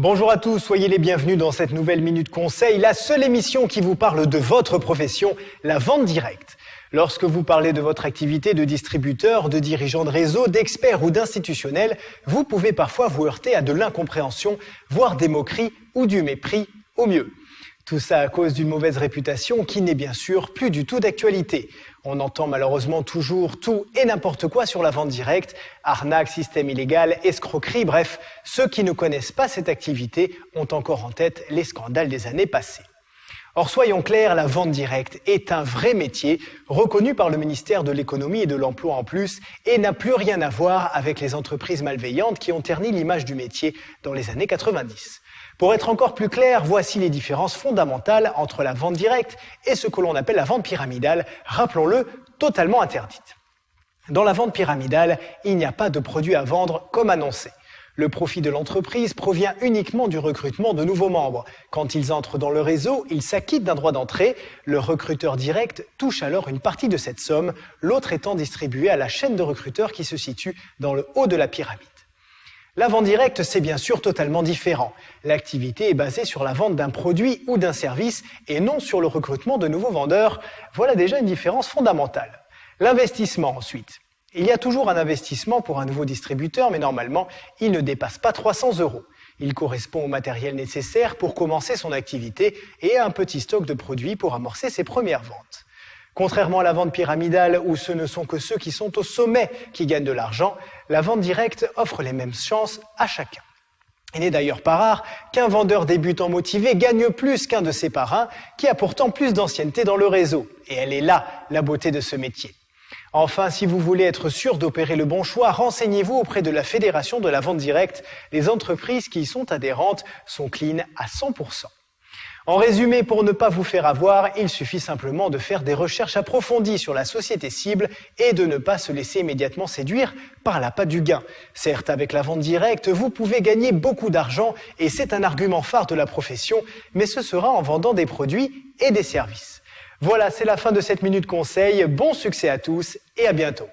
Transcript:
Bonjour à tous, soyez les bienvenus dans cette nouvelle Minute Conseil, la seule émission qui vous parle de votre profession, la vente directe. Lorsque vous parlez de votre activité de distributeur, de dirigeant de réseau, d'expert ou d'institutionnel, vous pouvez parfois vous heurter à de l'incompréhension, voire des moqueries ou du mépris au mieux. Tout ça à cause d'une mauvaise réputation qui n'est bien sûr plus du tout d'actualité. On entend malheureusement toujours tout et n'importe quoi sur la vente directe, arnaque, système illégal, escroquerie, bref, ceux qui ne connaissent pas cette activité ont encore en tête les scandales des années passées. Or, soyons clairs, la vente directe est un vrai métier, reconnu par le ministère de l'économie et de l'emploi en plus, et n'a plus rien à voir avec les entreprises malveillantes qui ont terni l'image du métier dans les années 90. Pour être encore plus clair, voici les différences fondamentales entre la vente directe et ce que l'on appelle la vente pyramidale, rappelons-le, totalement interdite. Dans la vente pyramidale, il n'y a pas de produit à vendre comme annoncé. Le profit de l'entreprise provient uniquement du recrutement de nouveaux membres. Quand ils entrent dans le réseau, ils s'acquittent d'un droit d'entrée. Le recruteur direct touche alors une partie de cette somme, l'autre étant distribué à la chaîne de recruteurs qui se situe dans le haut de la pyramide. La vente directe, c'est bien sûr totalement différent. L'activité est basée sur la vente d'un produit ou d'un service et non sur le recrutement de nouveaux vendeurs. Voilà déjà une différence fondamentale. L'investissement ensuite. Il y a toujours un investissement pour un nouveau distributeur, mais normalement, il ne dépasse pas 300 €. Il correspond au matériel nécessaire pour commencer son activité et à un petit stock de produits pour amorcer ses premières ventes. Contrairement à la vente pyramidale où ce ne sont que ceux qui sont au sommet qui gagnent de l'argent, la vente directe offre les mêmes chances à chacun. Il n'est d'ailleurs pas rare qu'un vendeur débutant motivé gagne plus qu'un de ses parrains qui a pourtant plus d'ancienneté dans le réseau. Et elle est là, la beauté de ce métier. Enfin, si vous voulez être sûr d'opérer le bon choix, renseignez-vous auprès de la Fédération de la vente directe. Les entreprises qui y sont adhérentes sont clean à 100%. En résumé, pour ne pas vous faire avoir, il suffit simplement de faire des recherches approfondies sur la société cible et de ne pas se laisser immédiatement séduire par l'appât du gain. Certes, avec la vente directe, vous pouvez gagner beaucoup d'argent et c'est un argument phare de la profession, mais ce sera en vendant des produits et des services. Voilà, c'est la fin de cette Minute Conseil. Bon succès à tous et à bientôt.